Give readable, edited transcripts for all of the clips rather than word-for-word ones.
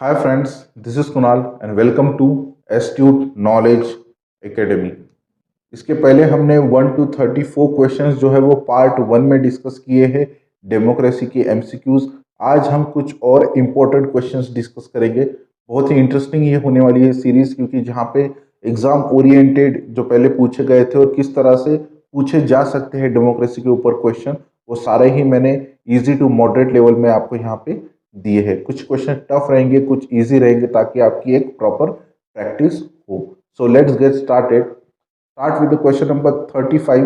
Hi friends, this is Kunal and welcome to Astute Knowledge Academy। इसके पहले हमने 1 to 34 questions जो है वो पार्ट 1 में डिस्कस किए हैं डेमोक्रेसी के एमसीक्यूज। आज हम कुछ और इम्पोर्टेंट क्वेश्चंस डिस्कस करेंगे। बहुत ही इंटरेस्टिंग ये होने वाली है सीरीज, क्योंकि जहाँ पे एग्जाम ओरिएंटेड जो पहले पूछे गए थे और किस तरह से पूछे जा सकते हैं डेमोक्रेसी के ऊपर क्वेश्चन, वो सारे ही मैंने इजी टू मॉडरेट लेवल में आपको यहाँ पे दिए हैं। कुछ क्वेश्चन टफ रहेंगे, कुछ इजी रहेंगे, ताकि आपकी एक प्रॉपर प्रैक्टिस हो। So let's get started. Start with the question number 35।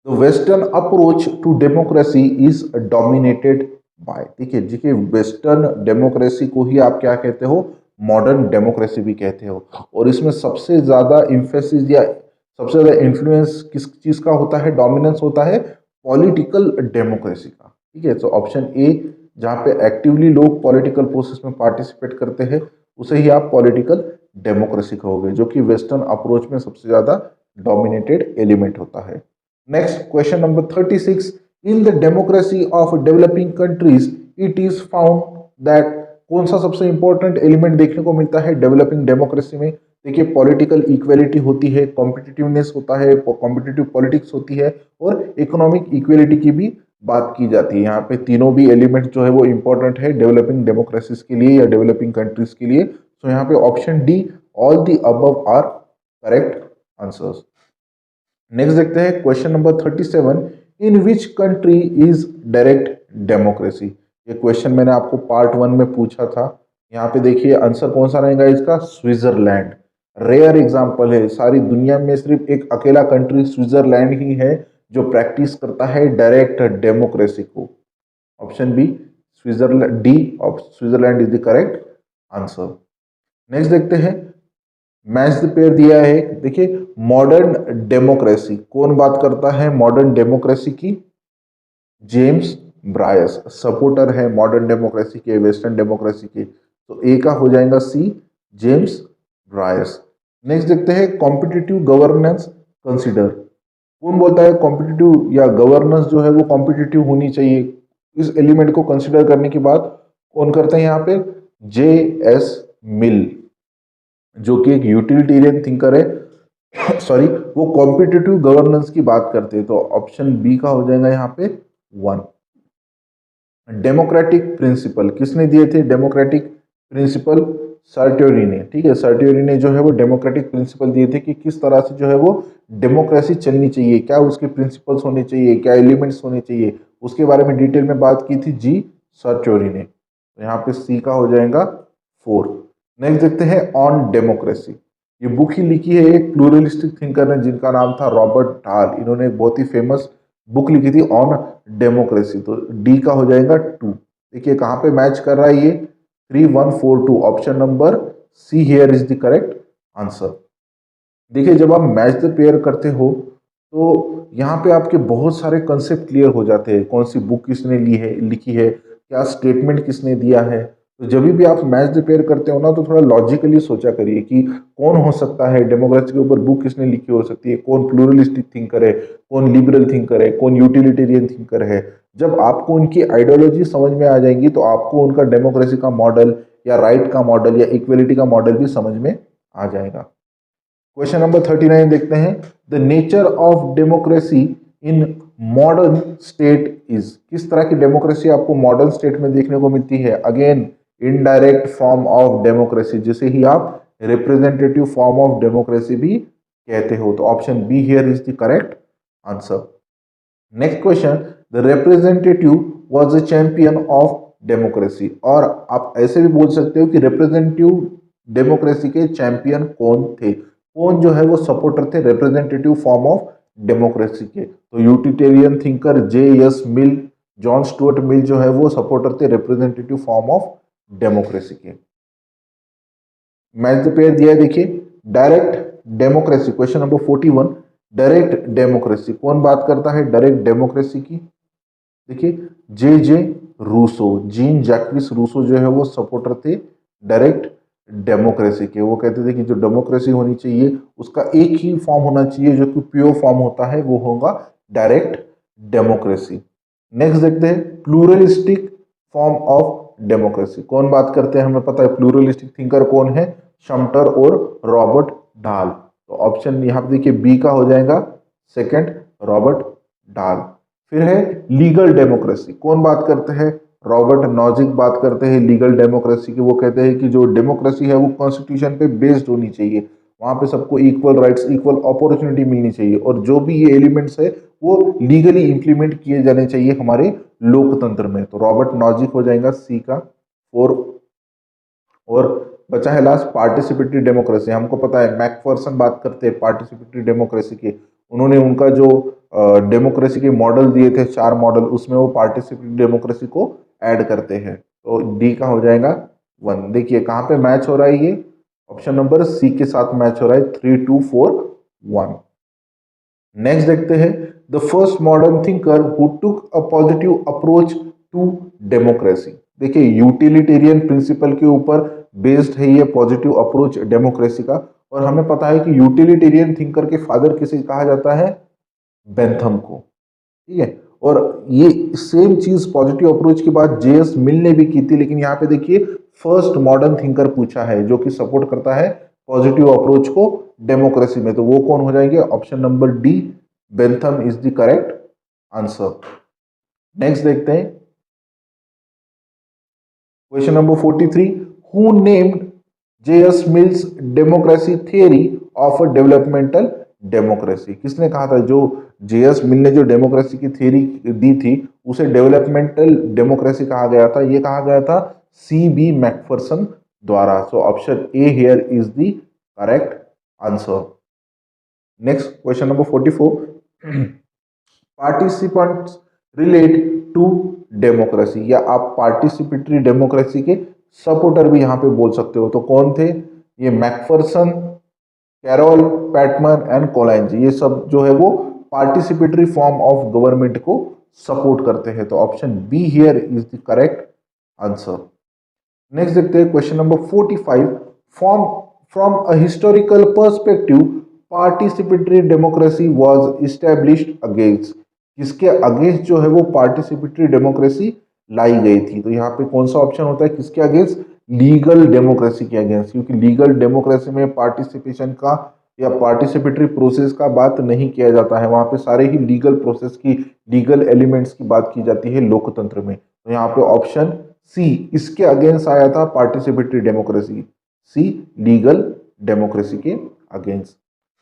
The western approach to democracy is dominated by. देखिए देखिए, वेस्टर्न डेमोक्रेसी को ही आप क्या कहते हो, मॉडर्न डेमोक्रेसी भी कहते हो। और इसमें सबसे ज्यादा इम्फेसिस या सबसे ज्यादा इन्फ्लुएंस किस चीज का होता है, डोमिनेंस होता है पॉलिटिकल डेमोक्रेसी का। ठीक है, तो ऑप्शन ए, जहाँ पे एक्टिवली लोग पॉलिटिकल प्रोसेस में पार्टिसिपेट करते हैं, उसे ही आप पॉलिटिकल डेमोक्रेसी कहोगे, जो कि वेस्टर्न अप्रोच में सबसे ज्यादा डोमिनेटेड एलिमेंट होता है। Next question number 36। In the democracy of developing countries it is found that. कौन सा सबसे इंपॉर्टेंट एलिमेंट देखने को मिलता है डेवलपिंग डेमोक्रेसी में? देखिए, पॉलिटिकल इक्वेलिटी होती है, कॉम्पिटिटिवनेस होता है, कॉम्पिटिटिव पॉलिटिक्स होती है, और इकोनॉमिक इक्वेलिटी की भी बात की जाती है। यहाँ पे तीनों भी एलिमेंट जो है वो इंपॉर्टेंट है डेवलपिंग डेमोक्रेसीज के लिए या डेवलपिंग कंट्रीज के लिए। तो यहाँ पे option D, all the above are correct answers. Next देखते हैं question number 37। In which country is direct democracy? ये क्वेश्चन मैंने आपको पार्ट 1 में पूछा था। यहाँ पे देखिए आंसर कौन सा रहेगा इसका, स्विट्जरलैंड। रेयर एग्जाम्पल है, सारी दुनिया में सिर्फ एक अकेला कंट्री स्विट्जरलैंड ही है जो प्रैक्टिस करता है डायरेक्ट डेमोक्रेसी को। Option B, Switzerland, D of Switzerland is the correct answer. Next देखते हैं, मैच द पेयर दिया है। देखिए, मॉडर्न डेमोक्रेसी कौन बात करता है मॉडर्न डेमोक्रेसी की? जेम्स ब्रायस सपोर्टर है मॉडर्न डेमोक्रेसी के, वेस्टर्न डेमोक्रेसी के। तो ए का हो जाएगा सी, जेम्स ब्रायस। नेक्स्ट देखते हैं, कॉम्पिटिटिव गवर्नेंस कंसिडर। कौन बोलता है कॉम्पिटिटिव या गवर्नेंस जो है वो कॉम्पिटिटिव होनी चाहिए? इस एलिमेंट को कंसिडर करने के बाद कौन करते हैं यहाँ पे? जे एस मिल, जो कि एक यूटिलिटेरियन थिंकर है सॉरी, वो कॉम्पिटिटिव गवर्नेंस की बात करते हैं। तो ऑप्शन बी का हो जाएगा यहाँ पे 1। डेमोक्रेटिक प्रिंसिपल किसने दिए थे? डेमोक्रेटिक प्रिंसिपल सर्टोरी ने। ठीक है, सर्टोरी ने जो है वो डेमोक्रेटिक प्रिंसिपल दिए थे कि किस तरह से जो है वो डेमोक्रेसी चलनी चाहिए, क्या उसके प्रिंसिपल्स होने चाहिए, क्या एलिमेंट्स होने चाहिए, उसके बारे में डिटेल में बात की थी जी सर्टोरी ने। तो यहाँ पे सी का हो जाएगा 4। नेक्स्ट देखते हैं, ऑन डेमोक्रेसी। ये बुक ही लिखी है एक प्लूरलिस्टिक थिंकर ने जिनका नाम था रॉबर्ट डाल। इन्होंने एक बहुत ही फेमस बुक लिखी थी ऑन डेमोक्रेसी। तो डी का हो जाएगा 2। देखिए कहाँ पे मैच कर रहा है ये, 3142। Option number see here is the correct answer. देखिए, जब आप मैच द पेयर करते हो तो यहाँ पे आपके बहुत सारे कंसेप्ट क्लियर हो जाते हैं। कौन सी बुक किसने ली है, लिखी है, क्या स्टेटमेंट किसने दिया है। तो जब भी आप मैच द पेयर करते हो ना, तो थोड़ा लॉजिकली सोचा करिए कि कौन हो सकता है डेमोक्रेसी के ऊपर बुक किसने लिखी हो सकती है, कौन प्लूरलिस्टिक थिंकर है, कौन लिबरल थिंकर है, कौन यूटिलिटेरियन थिंकर है। जब आपको उनकी आइडियोलॉजी समझ में आ जाएंगी तो आपको उनका डेमोक्रेसी का मॉडल या राइट का मॉडल या इक्वेलिटी का मॉडल भी समझ में आ जाएगा। क्वेश्चन नंबर 39 देखते हैं, the nature of democracy in modern state is. किस तरह की डेमोक्रेसी आपको मॉडर्न स्टेट में देखने को मिलती है? Again indirect form of democracy, जिसे ही आप रिप्रेजेंटेटिव फॉर्म ऑफ डेमोक्रेसी भी कहते हो। तो option be here is the correct answer. Next question, the representative was the champion of democracy. और आप ऐसे भी बोल सकते हो कि रिप्रेजेंटेटिव डेमोक्रेसी के चैंपियन कौन थे, कौन जो है वो सपोर्टर थे रिप्रेजेंटेटिव फॉर्म ऑफ डेमोक्रेसी के? तो यूटिलिटेरियन थिंकर जे एस मिल, जॉन स्टुअर्ट मिल जो है वो सपोर्टर थे रिप्रेजेंटेटिव फॉर्म ऑफ डेमोक्रेसी के। मैच द पेयर दिया है, देखिए, direct democracy. Question number 41, direct democracy कौन बात करता है डायरेक्ट डेमोक्रेसी की? देखिए, जे जे रूसो, जीन जैक्विस रूसो जो है वो सपोर्टर थे डायरेक्ट डेमोक्रेसी के। वो कहते थे कि जो डेमोक्रेसी होनी चाहिए उसका एक ही फॉर्म होना चाहिए जो कि प्योर फॉर्म होता है, वो होगा डायरेक्ट डेमोक्रेसी। नेक्स्ट देखते हैं, प्लूरलिस्टिक फॉर्म ऑफ डेमोक्रेसी। कौन बात करते हैं, हमें पता है प्लूरलिस्टिक थिंकर कौन है, शमटर और रॉबर्ट डाल। तो ऑप्शन यहाँ पे देखिए बी का हो जाएगा सेकंड, रॉबर्ट डाल। फिर है लीगल डेमोक्रेसी, कौन बात करते हैं, रॉबर्ट नॉजिक बात करते हैं लीगल डेमोक्रेसी की। वो कहते हैं कि जो डेमोक्रेसी है वो कॉन्स्टिट्यूशन पे बेस्ड होनी चाहिए, वहां पे सबको इक्वल राइट्स, इक्वल अपॉर्चुनिटी मिलनी चाहिए, और जो भी ये एलिमेंट्स है वो लीगली इंप्लीमेंट किए जाने चाहिए हमारे लोकतंत्र में। तो रॉबर्ट नॉजिक हो जाएगा सी का 4। और बचा है लास्ट पार्टिसिपेटरी डेमोक्रेसी। हमको पता है मैकफर्सन बात करते हैं पार्टिसिपेटरी डेमोक्रेसी के, उन्होंने उनका जो डेमोक्रेसी के मॉडल दिए थे 4 मॉडल, उसमें वो पार्टिसिपेटरी डेमोक्रेसी को ऐड करते हैं। तो डी का हो जाएगा 1। देखिए कहाँ पे मैच हो रहा है, ये ऑप्शन नंबर सी के साथ मैच हो रहा है, 3 2 4 1। नेक्स्ट देखते हैं the first modern thinker who took a positive approach to democracy. देखिए यूटिलिटेरियन प्रिंसिपल के ऊपर बेस्ड है ये पॉजिटिव अप्रोच डेमोक्रेसी का, और हमें पता है कि यूटिलिटेरियन थिंकर के फादर किसे कहा जाता है, बेंथम को, ठीक है। और ये सेम चीज पॉजिटिव अप्रोच के बाद जेएस मिल ने भी की थी, लेकिन यहाँ पे देखिए फर्स्ट मॉडर्न थिंकर पूछा है जो कि सपोर्ट करता है पॉजिटिव अप्रोच को डेमोक्रेसी में, तो वो कौन हो जाएंगे, option number D, Bentham is the correct answer. Next देखते हैं question number 43, who named JS mills democracy theory of a developmental democracy. किसने कहा था, जो जेएस मिल ने जो डेमोक्रेसी की थियरी दी थी उसे डेवलपमेंटल डेमोक्रेसी कहा गया था, ये कहा गया था सी बी मैकफर्सन द्वारा। So option A here is the correct answer. Next question number 44, participants relate to democracy, या आप पार्टिसिपेटरी डेमोक्रेसी के सपोर्टर भी यहाँ पे बोल सकते हो। तो कौन थे, ये मैकफर्सन, कैरोल, पैटमन एंड कोलाइंज, ये सब जो है वो पार्टिसिपेटरी फॉर्म ऑफ गवर्नमेंट को सपोर्ट करते हैं। तो option be here is the correct answer. Next देखते हैं question number 45, from from a historical perspective participatory democracy was established against, किसके अगेंस्ट जो है वो पार्टिसिपेटरी डेमोक्रेसी लाई गई थी। तो यहाँ पे कौन सा ऑप्शन होता है, किसके अगेंस्ट, लीगल डेमोक्रेसी के अगेंस्ट, क्योंकि लीगल डेमोक्रेसी में पार्टिसिपेशन का या पार्टिसिपेटरी प्रोसेस का बात नहीं किया जाता है, वहाँ पे सारे ही लीगल प्रोसेस की, लीगल एलिमेंट्स की बात की जाती है लोकतंत्र में। तो यहाँ पे ऑप्शन सी इसके अगेंस्ट आया था, participatory democracy, see legal democracy के अगेंस्ट।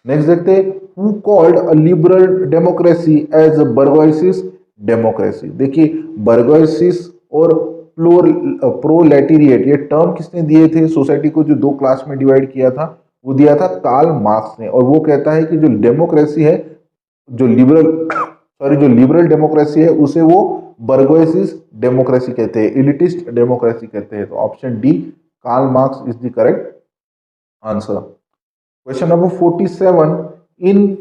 नेक्स्ट देखते हैं who called a liberal democracy as bourgeoisie democracy. देखिए बर्गोइसिस और प्रोलेटेरिएट ये टर्म किसने दिए थे, सोसाइटी को जो 2 क्लास में डिवाइड किया था वो दिया था कार्ल मार्क्स ने, और वो कहता है कि जो डेमोक्रेसी है, जो लिबरल डेमोक्रेसी है उसे वो बर्गोइसिस डेमोक्रेसी कहते हैं, इलिटिस्ट डेमोक्रेसी कहते हैं। तो option D, Karl Marx is the correct answer. Question number 47, in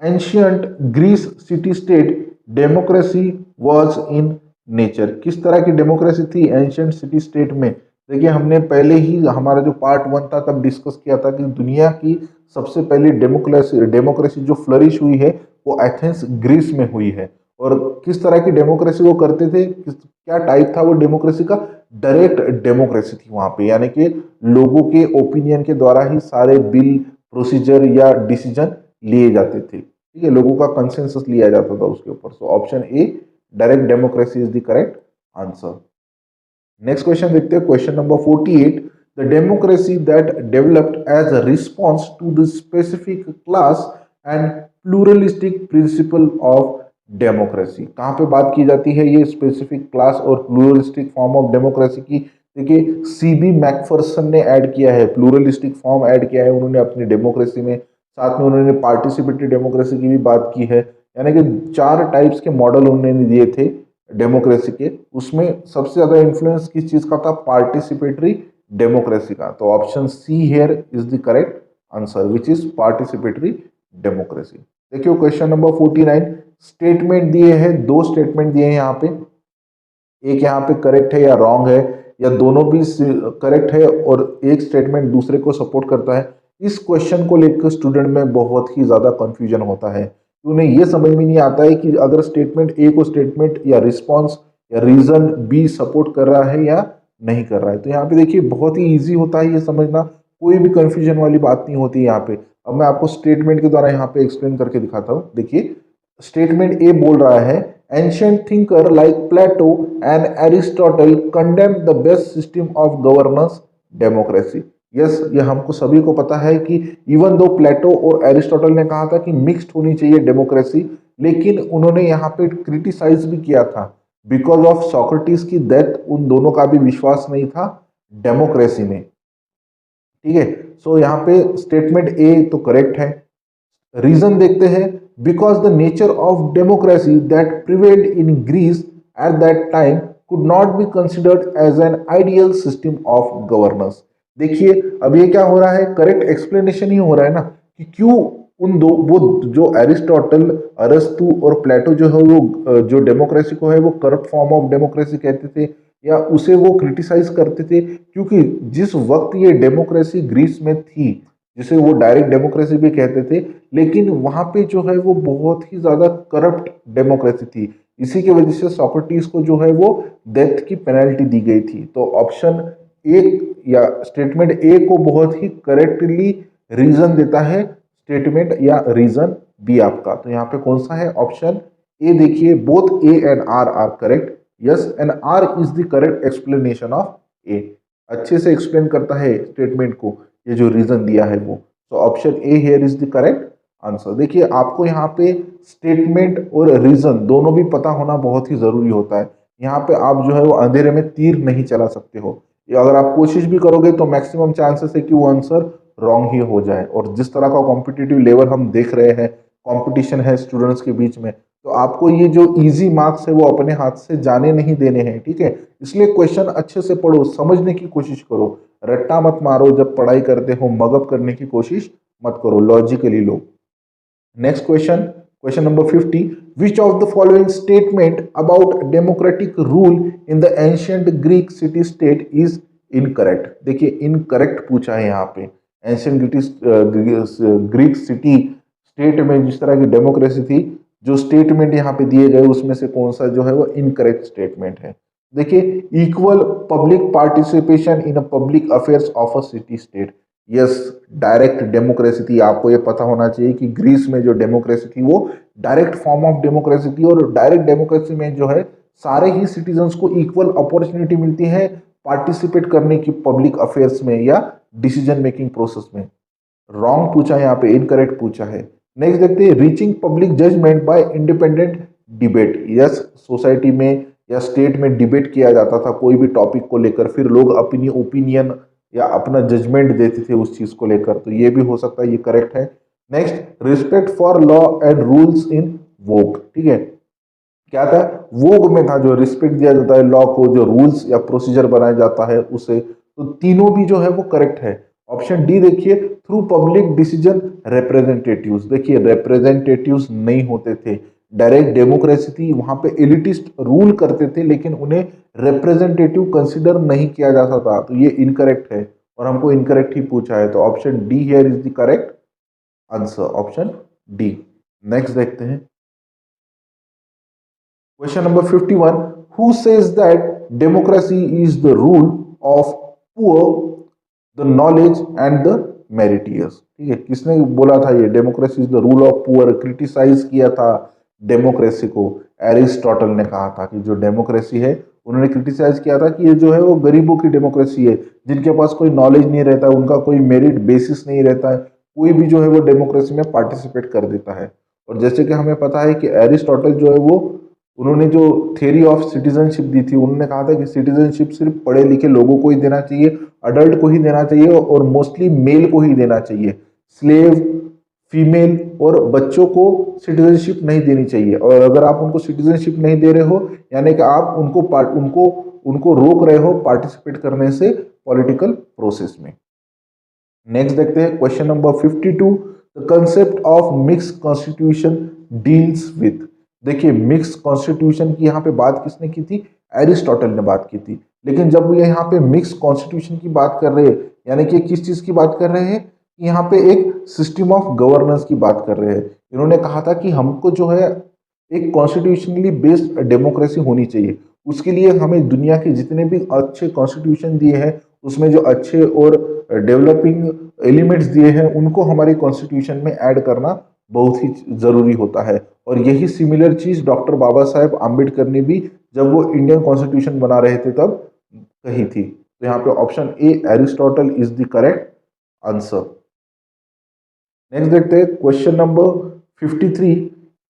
ancient Greece city state democracy was in nature, किस तरह की डेमोक्रेसी थी एंशियंट सिटी स्टेट में। देखिए हमने पहले ही हमारा जो पार्ट 1 था तब डिस्कस किया था कि दुनिया की सबसे पहली डेमोक्रेसी जो फ्लरिश हुई है वो एथेंस ग्रीस में हुई है। और किस तरह की डेमोक्रेसी वो करते थे, क्या टाइप था वो डेमोक्रेसी का, डायरेक्ट डेमोक्रेसी थी वहां पे, यानी कि लोगों के ओपिनियन के द्वारा ही सारे बिल, प्रोसीजर या डिसीजन लिए जाते थे, ठीक है, लोगों का कंसेंसस लिया जाता था उसके ऊपर। So option A, direct democracy is the correct answer. Next question देखते हैं question number 48, the democracy that developed as a response to the specific class and pluralistic principle of democracy, कहाँ पे बात की जाती है ये स्पेसिफिक क्लास और प्लूरलिस्टिक फॉर्म ऑफ डेमोक्रेसी की। देखिए सीबी मैकफर्सन ने ऐड किया है, प्लूरलिस्टिक फॉर्म ऐड किया है उन्होंने अपनी डेमोक्रेसी में, साथ में उन्होंने पार्टिसिपेटरी डेमोक्रेसी की भी बात की है, यानी कि 4 टाइप्स के मॉडल उन्होंने दिए थे डेमोक्रेसी के, उसमें सबसे ज्यादा इन्फ्लुएंस किस चीज का था, पार्टिसिपेटरी डेमोक्रेसी का। तो option see here is the correct answer which is participatory democracy. देखिए क्वेश्चन नंबर 49, स्टेटमेंट दिए हैं, 2 स्टेटमेंट दिए हैं यहाँ पे, एक यहाँ पे करेक्ट है या रॉन्ग है, या दोनों भी करेक्ट है और एक स्टेटमेंट दूसरे को सपोर्ट करता है। इस क्वेश्चन को लेकर स्टूडेंट में बहुत ही ज्यादा कंफ्यूजन होता है, उन्हें ये समझ में नहीं आता है कि अगर स्टेटमेंट ए को स्टेटमेंट या रिस्पॉन्स या रीजन बी सपोर्ट कर रहा है या नहीं कर रहा है। तो यहाँ पे देखिए बहुत ही ईजी होता है ये समझना, कोई भी कंफ्यूजन वाली बात नहीं होती है यहाँ पे। अब मैं आपको स्टेटमेंट के द्वारा यहाँ पे एक्सप्लेन करके दिखाता हूँ। देखिए स्टेटमेंट ए बोल रहा है, ancient thinker like Plato and Aristotle condemn the best system of governance democracy. Yes, ये हमको सभी को पता है कि इवन दो प्लेटो और एरिस्टोटल ने कहा था कि मिक्स्ड होनी चाहिए डेमोक्रेसी, लेकिन उन्होंने यहाँ पे क्रिटिसाइज भी किया था बिकॉज ऑफ सोक्रेटिस की डेथ। उन दोनों का भी विश्वास नहीं था डेमोक्रेसी में। ठीक है, सो यहाँ पे स्टेटमेंट ए तो करेक्ट है। रीजन देखते हैं, because the nature of democracy that prevailed in Greece at that time could not be considered as an ideal system of governance. देखिए अब ये क्या हो रहा है, करेक्ट एक्सप्लेनेशन ही हो रहा है ना कि क्यों उन दो, वो जो एरिस्टोटल, अरस्तु और प्लेटो जो है वो जो डेमोक्रेसी को है वो करप्ट फॉर्म ऑफ डेमोक्रेसी कहते थे या उसे वो क्रिटिसाइज करते थे, क्योंकि जिस वक्त ये डेमोक्रेसी ग्रीस में थी, जिसे वो डायरेक्ट डेमोक्रेसी भी कहते थे, लेकिन वहां पे जो है वो बहुत ही ज्यादा करप्ट डेमोक्रेसी थी। इसी की वजह से सोक्रेटिस को जो है वो डेथ की पेनल्टी दी गई थी। तो ऑप्शन ए या स्टेटमेंट ए को बहुत ही करेक्टली रीजन देता है स्टेटमेंट या रीजन बी आपका। तो यहाँ पे कौन सा है, ऑप्शन ए। देखिए both A and R are correct. Yes, and R is the correct explanation of A. अच्छे से एक्सप्लेन करता है स्टेटमेंट को ये जो रीजन दिया है वो। तो option A here is the correct answer. देखिए आपको यहाँ पे स्टेटमेंट और रीजन दोनों भी पता होना बहुत ही जरूरी होता है। यहाँ पे आप जो है वो अंधेरे में तीर नहीं चला सकते हो। या अगर आप कोशिश भी करोगे तो मैक्सिमम चांसेस है कि वो आंसर रॉन्ग ही हो जाए। और जिस तरह का कॉम्पिटिटिव लेवल हम देख रहे हैं, कंपटीशन है स्टूडेंट्स के बीच में, तो आपको ये जो इजी मार्क्स है वो अपने हाथ से जाने नहीं देने हैं। ठीक है, इसलिए क्वेश्चन अच्छे से पढ़ो, समझने की कोशिश करो, रट्टा मत मारो। जब पढ़ाई करते हो मगअप करने की कोशिश मत करो, logically low. Next question, question number 50, which of the following statement about democratic rule in the ancient Greek city state is incorrect. देखिए इनकरेक्ट पूछा है यहाँ पे। एंशियंट ग्रीक सिटी स्टेट में जिस तरह की डेमोक्रेसी थी, जो स्टेटमेंट यहाँ पे दिए गए उसमें से कौन सा जो है वो इनकरेक्ट स्टेटमेंट है। देखिए equal public participation in public affairs of a city state. Yes, direct democracy थी। आपको ये पता होना चाहिए कि ग्रीस में जो डेमोक्रेसी थी वो डायरेक्ट फॉर्म ऑफ डेमोक्रेसी थी, और डायरेक्ट डेमोक्रेसी में जो है सारे ही सिटीजन्स को इक्वल अपॉर्चुनिटी मिलती है पार्टिसिपेट करने की पब्लिक अफेयर्स में या डिसीजन मेकिंग प्रोसेस में। रॉन्ग पूछा है यहाँ पे, इनकरेक्ट पूछा है। नेक्स्ट देखते हैं, reaching public judgement by independent debate. Yes, society में या स्टेट में डिबेट किया जाता था कोई भी टॉपिक को लेकर, फिर लोग अपनी ओपिनियन या अपना जजमेंट देते थे उस चीज को लेकर। तो ये भी हो सकता है, ये करेक्ट है। Next, respect for law and rules in vogue. ठीक है, क्या था, वोग में था जो रिस्पेक्ट दिया जाता है लॉ को, जो रूल्स या प्रोसीजर बनाया जाता है उसे। तो तीनों भी जो है वो करेक्ट है। ऑप्शन डी देखिए, थ्रू पब्लिक डिसीजन रिप्रेजेंटेटिव्स। देखिए रिप्रेजेंटेटिव्स नहीं होते थे, डायरेक्ट डेमोक्रेसी थी, वहां पे एलिटिस्ट रूल करते थे, लेकिन उन्हें रिप्रेजेंटेटिव कंसिडर नहीं किया जाता था। तो ये इनकरेक्ट है और हमको इनकरेक्ट ही पूछा है। तो option D here is the correct answer, option D. Next देखते हैं, question number 51, who says that democracy is the rule of poor, the knowledge and the meritorious. ठीक है, किसने बोला था ये democracy is the rule of poor? Criticise किया था डेमोक्रेसी को, एरिस्टोटल ने कहा था कि जो डेमोक्रेसी है, उन्होंने क्रिटिसाइज किया था कि ये जो है वो गरीबों की डेमोक्रेसी है, जिनके पास कोई नॉलेज नहीं रहता, उनका कोई मेरिट बेसिस नहीं रहता है, कोई भी जो है वो डेमोक्रेसी में पार्टिसिपेट कर देता है। और जैसे कि हमें पता है कि एरिस्टोटल जो है वो, उन्होंने जो थ्योरी ऑफ सिटीजनशिप दी थी, उन्होंने कहा था कि सिटीजनशिप सिर्फ पढ़े लिखे लोगों को ही देना चाहिए, अडल्ट को ही देना चाहिए, और मोस्टली मेल को ही देना चाहिए। स्लेव, फीमेल और बच्चों को सिटीजनशिप नहीं देनी चाहिए। और अगर आप उनको सिटीजनशिप नहीं दे रहे हो, यानी कि आप उनको रोक रहे हो पार्टिसिपेट करने से पॉलिटिकल प्रोसेस में। नेक्स्ट देखते हैं, question number 52, the concept of mix constitution deals with. देखिए मिक्स कॉन्स्टिट्यूशन की यहाँ पे बात किसने की थी? एरिस्टोटल ने बात की थी। लेकिन जब ये यहाँ पे मिक्स कॉन्स्टिट्यूशन की बात कर रहे हैं, यानी कि किस चीज की बात कर रहे हैं, यहाँ पे एक सिस्टम ऑफ गवर्नेंस की बात कर रहे हैं। इन्होंने कहा था कि हमको जो है एक कॉन्स्टिट्यूशनली बेस्ड डेमोक्रेसी होनी चाहिए, उसके लिए हमें दुनिया के जितने भी अच्छे कॉन्स्टिट्यूशन दिए हैं उसमें जो अच्छे और डेवलपिंग एलिमेंट्स दिए हैं उनको हमारे कॉन्स्टिट्यूशन में ऐड करना बहुत ही ज़रूरी होता है। और यही सिमिलर चीज़ डॉक्टर बाबा साहेब आम्बेडकर ने भी जब वो इंडियन कॉन्स्टिट्यूशन बना रहे थे तब कही थी। तो यहाँ पे option A Aristotle is the correct answer. Next देखते हैं question number 53।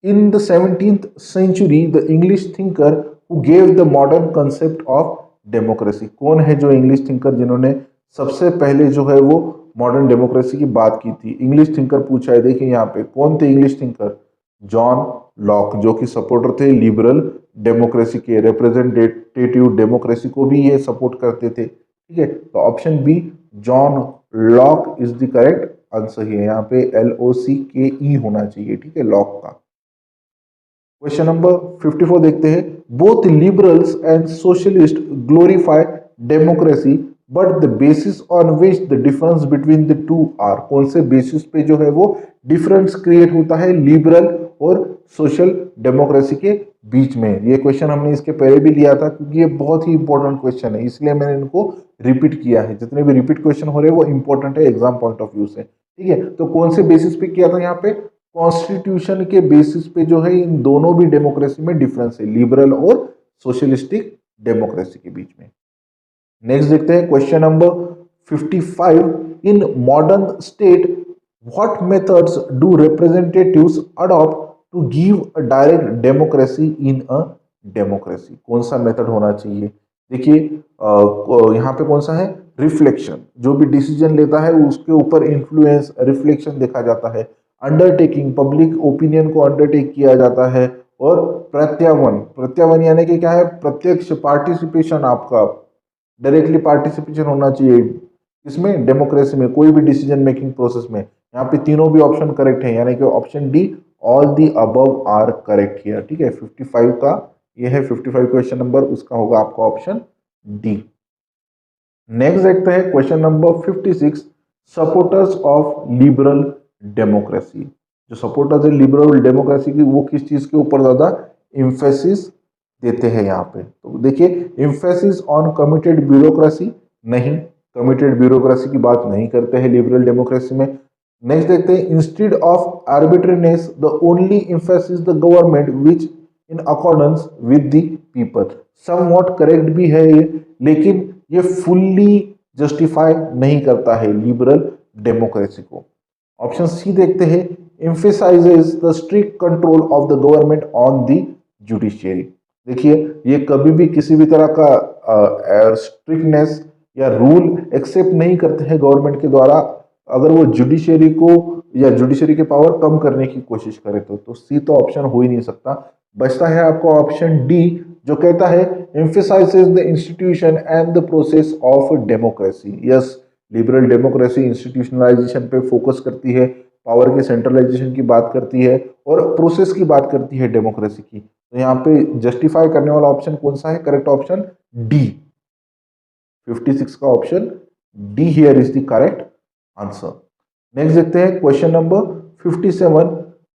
In the 17th century the English thinker who gave the modern concept of democracy. कौन है जो इंग्लिश थिंकर जिन्होंने सबसे पहले जो है वो मॉडर्न डेमोक्रेसी की बात की थी? इंग्लिश थिंकर पूछा है। देखिए यहाँ पे कौन थे इंग्लिश थिंकर? जॉन लॉक, जो कि सपोर्टर थे लिबरल डेमोक्रेसी के, रिप्रेजेंटेटिव डेमोक्रेसी को भी ये सपोर्ट करते थे। ठीक है, तो option B John Locke is the correct answer है। यहाँ पे LOCKE होना चाहिए। ठीक है, लॉक का। क्वेश्चन नंबर 54 देखते हैं। Both liberals and socialist glorify democracy but the basis on which the difference between the two are. कौन से बेसिस पे जो है वो डिफरेंस क्रिएट होता है लिबरल और सोशल डेमोक्रेसी के बीच में? ये क्वेश्चन हमने इसके पहले भी लिया था क्योंकि ये बहुत ही इंपॉर्टेंट क्वेश्चन है, इसलिए मैंने इनको रिपीट किया है। जितने भी रिपीट क्वेश्चन हो रहे हैं वो इंपॉर्टेंट है एग्जाम पॉइंट ऑफ व्यू से। ठीक है, तो कौन से बेसिस पे किया था? यहाँ पे कॉन्स्टिट्यूशन के बेसिस पे जो है इन दोनों भी डेमोक्रेसी में डिफरेंस है, लिबरल और सोशलिस्टिक डेमोक्रेसी के बीच में। नेक्स्ट देखते हैं question number 55। In modern state what methods do representatives adopt to give a direct democracy in a democracy? कौन सा मेथड होना चाहिए? देखिए यहाँ पे कौन सा है? रिफ्लेक्शन। जो भी डिसीजन लेता है उसके ऊपर इन्फ्लुएंस रिफ्लेक्शन देखा जाता है। अंडरटेकिंग, पब्लिक ओपिनियन को अंडरटेक किया जाता है। और प्रत्यावन, प्रत्यावन यानी कि क्या है? प्रत्यक्ष पार्टिसिपेशन, आपका डायरेक्टली पार्टिसिपेशन होना चाहिए इसमें डेमोक्रेसी में, कोई भी डिसीजन मेकिंग प्रोसेस में। यहाँ पे तीनों भी ऑप्शन करेक्ट है, यानी कि option D all the above are correct here. ठीक है, 55 का ये है 55 क्वेश्चन नंबर, उसका होगा आपका ऑप्शन डी। नेक्स्ट देखते हैं question number 56। Supporters of liberal democracy. जो सपोर्टर्स है लिबरल डेमोक्रेसी की वो किस चीज के ऊपर ज्यादा इम्फेसिस देते हैं यहाँ पे? तो देखिए इम्फेसिस ऑन कमिटेड ब्यूरोक्रेसी, नहीं, कमिटेड ब्यूरोक्रेसी की बात नहीं करते हैं लिबरल डेमोक्रेसी में। नेक्स्ट देखते हैं instead of arbitrariness the only emphasis the government which in accordance with the people. Somewhat correct भी है ये, लेकिन ये फुल्ली जस्टिफाई नहीं करता है लिबरल डेमोक्रेसी को। ऑप्शन सी देखते हैं emphasizes the strict control of the government on the judiciary. देखिए ये कभी भी किसी भी तरह का स्ट्रिक्टनेस या रूल एक्सेप्ट नहीं करते हैं गवर्नमेंट के द्वारा अगर वो जुडिशियरी को या जुडिशियरी के पावर कम करने की कोशिश करे तो सी तो ऑप्शन हो ही नहीं सकता। बचता है आपको ऑप्शन डी जो कहता है emphasizes the institution and the process of democracy. Yes, liberal democracy institutionalisation पे फोकस करती है, पावर के सेंट्रलाइजेशन की बात करती है और प्रोसेस की बात करती है डेमोक्रेसी की। तो यहाँ पे जस्टिफाई करने वाला ऑप्शन कौन सा है? करेक्ट ऑप्शन डी, 56 का option D here is the correct answer. Next देखते हैं question number 57।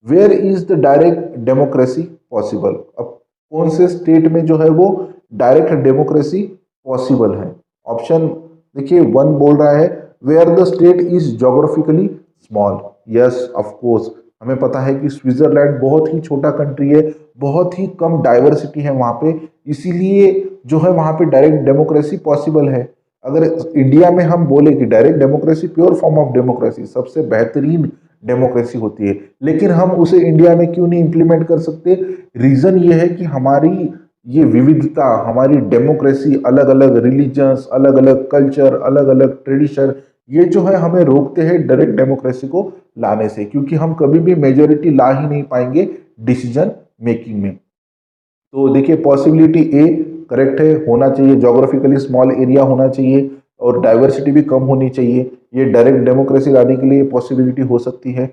Where is the direct democracy possible? अब कौन से स्टेट में जो है वो डायरेक्ट डेमोक्रेसी पॉसिबल है? ऑप्शन देखिए 1 बोल रहा है where the state is geographically small. Yes of course, हमें पता है कि स्विट्जरलैंड बहुत ही छोटा कंट्री है, बहुत ही कम डाइवर्सिटी है वहाँ पे, इसीलिए जो है वहाँ पे डायरेक्ट डेमोक्रेसी पॉसिबल है। अगर इंडिया में हम बोले कि direct democracy pure form of democracy सबसे बेहतरीन डेमोक्रेसी होती है, लेकिन हम उसे इंडिया में क्यों नहीं इम्प्लीमेंट कर सकते? रीजन ये है कि हमारी ये विविधता, हमारी डेमोक्रेसी, अलग अलग रिलीजन्स, अलग अलग कल्चर, अलग अलग ट्रेडिशन, ये जो है हमें रोकते हैं डायरेक्ट डेमोक्रेसी को लाने से, क्योंकि हम कभी भी मेजोरिटी ला ही नहीं पाएंगे डिसीजन मेकिंग में। तो देखिए पॉसिबिलिटी ए करेक्ट है, होना चाहिए जोग्राफिकली स्मॉल एरिया होना चाहिए और डाइवर्सिटी भी कम होनी चाहिए, ये डायरेक्ट डेमोक्रेसी लाने के लिए पॉसिबिलिटी हो सकती है।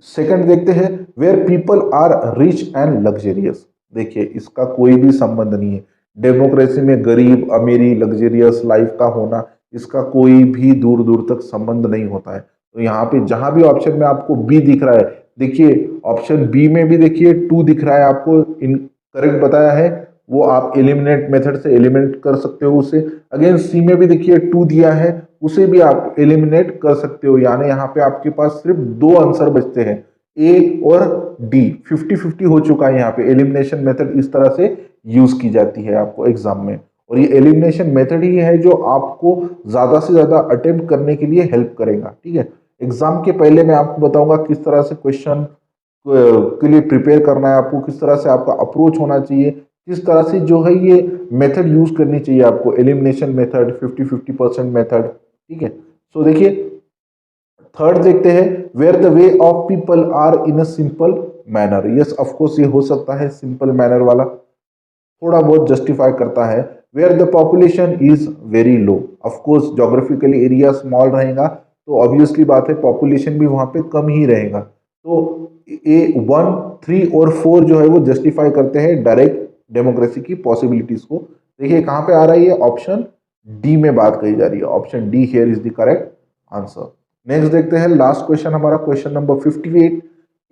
सेकंड देखते हैं where people are rich and luxurious. देखिए इसका कोई भी संबंध नहीं है डेमोक्रेसी में गरीब अमीरी लग्जरियस लाइफ का होना, इसका कोई भी दूर दूर तक संबंध नहीं होता है। तो यहाँ पे जहां भी ऑप्शन में आपको बी दिख रहा है, देखिए ऑप्शन बी में भी देखिए 2 दिख रहा है आपको, इन करेक्ट बताया है वो आप एलिमिनेट मेथड से एलिमिनेट कर सकते हो उसे। अगेन सी में भी देखिए 2 दिया है, उसे भी आप एलिमिनेट कर सकते हो, यानी यहाँ पे आपके पास सिर्फ 2 आंसर बचते हैं, ए और डी। 50-50 हो चुका है यहाँ पे। एलिमिनेशन मेथड इस तरह से यूज की जाती है आपको एग्जाम में, और ये एलिमिनेशन मेथड ही है जो आपको ज्यादा से ज्यादा अटेम्प्ट करने के लिए हेल्प करेगा। ठीक है, एग्जाम के पहले मैं आपको बताऊंगा किस तरह से क्वेश्चन के लिए प्रिपेयर करना है आपको, किस तरह से आपका अप्रोच होना चाहिए, किस तरह से जो है ये मेथड यूज करनी चाहिए आपको, एलिमिनेशन मेथड, 50-50% मेथड। ठीक है, सो देखिए थर्ड देखते हैं, where the way of people are in a simple manner. Yes of course ये हो सकता है सिंपल मैनर वाला, थोड़ा बहुत जस्टिफाई करता है। Where the population is very low, of course geographically area small रहेगा तो ऑब्वियसली बात है पॉपुलेशन भी वहां पे कम ही रहेगा। तो ए 1, 3 और 4 जो है वो जस्टिफाई करते हैं डायरेक्ट डेमोक्रेसी की पॉसिबिलिटीज को। देखिए कहाँ पे आ रही है, ऑप्शन डी में बात कही जा रही है, option D here is the correct answer. Next देखते हैं लास्ट क्वेश्चन हमारा, question number 58।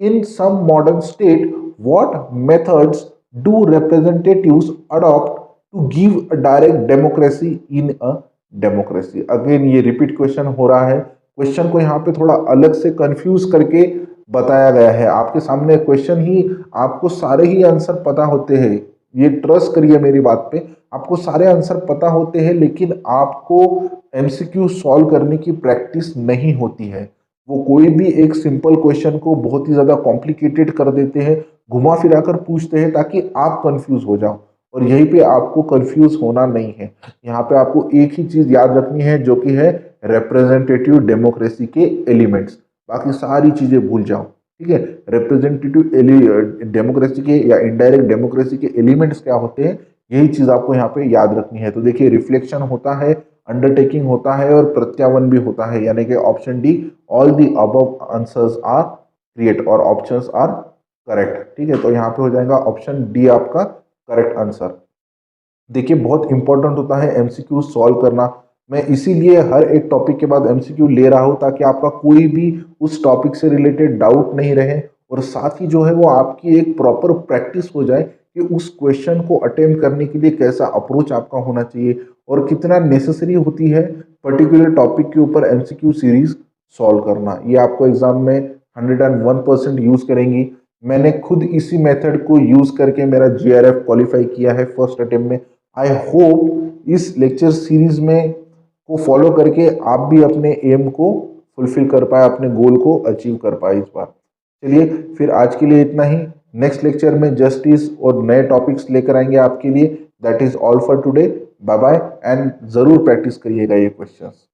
In some modern state what methods do representatives adopt to give a direct democracy in a democracy? Again ये रिपीट क्वेश्चन हो रहा है, question को यहाँ पे थोड़ा अलग से कंफ्यूज करके बताया गया है। आपके सामने क्वेश्चन ही, आपको सारे ही आंसर पता होते हैं, ये ट्रस्ट करिए मेरी बात पे, आपको सारे आंसर पता होते हैं, लेकिन आपको एमसीक्यू सॉल्व करने की प्रैक्टिस नहीं होती है। वो कोई भी एक सिंपल क्वेश्चन को बहुत ही ज्यादा कॉम्प्लिकेटेड कर देते हैं, घुमा फिरा कर पूछते हैं ताकि आप कंफ्यूज हो जाओ, और यहीं पे आपको कंफ्यूज होना नहीं है। यहाँ पे आपको एक ही चीज याद रखनी है जो कि है रिप्रेजेंटेटिव डेमोक्रेसी के एलिमेंट्स, बाकी सारी चीजें भूल जाओ। ठीक है, रिप्रेजेंटेटिव डेमोक्रेसी के या इनडायरेक्ट डेमोक्रेसी के एलिमेंट्स क्या होते हैं, यही चीज आपको यहाँ पे याद रखनी है। तो देखिए रिफ्लेक्शन होता है, अंडरटेकिंग होता है और प्रत्यावन भी होता है, यानी कि option D, all the above answers are create और ऑप्शंस आर करेक्ट। ठीक है, तो यहाँ पे हो जाएगा ऑप्शन डी आपका करेक्ट आंसर। देखिए बहुत इंपॉर्टेंट होता है एमसीक्यू सॉल्व करना, मैं इसीलिए हर एक टॉपिक के बाद एमसीक्यू ले रहा हूं ताकि आपका कोई भी उस टॉपिक से रिलेटेड डाउट नहीं रहे, और साथ ही जो है वो आपकी एक प्रॉपर प्रैक्टिस हो जाए कि उस क्वेश्चन को अटेम्प्ट करने के लिए कैसा अप्रोच आपका होना चाहिए और कितना नेसेसरी होती है पर्टिकुलर टॉपिक के ऊपर एमसीक्यू सीरीज सॉल्व करना। ये आपको एग्जाम में 101% यूज करेंगी। मैंने खुद इसी मेथड को यूज करके मेरा जीआरएफ क्वालिफाई किया है फर्स्ट अटेम्प्ट में। आई होप इस लेक्चर सीरीज में को फॉलो करके आप भी अपने एम को फुलफिल कर पाए, अपने गोल को अचीव कर पाए इस बार। चलिए फिर आज के लिए इतना ही, नेक्स्ट लेक्चर में जस्टिस और नए टॉपिक्स लेकर आएंगे आपके लिए। That is all for today, bye bye, and जरूर प्रैक्टिस करिएगा ये क्वेश्चंस।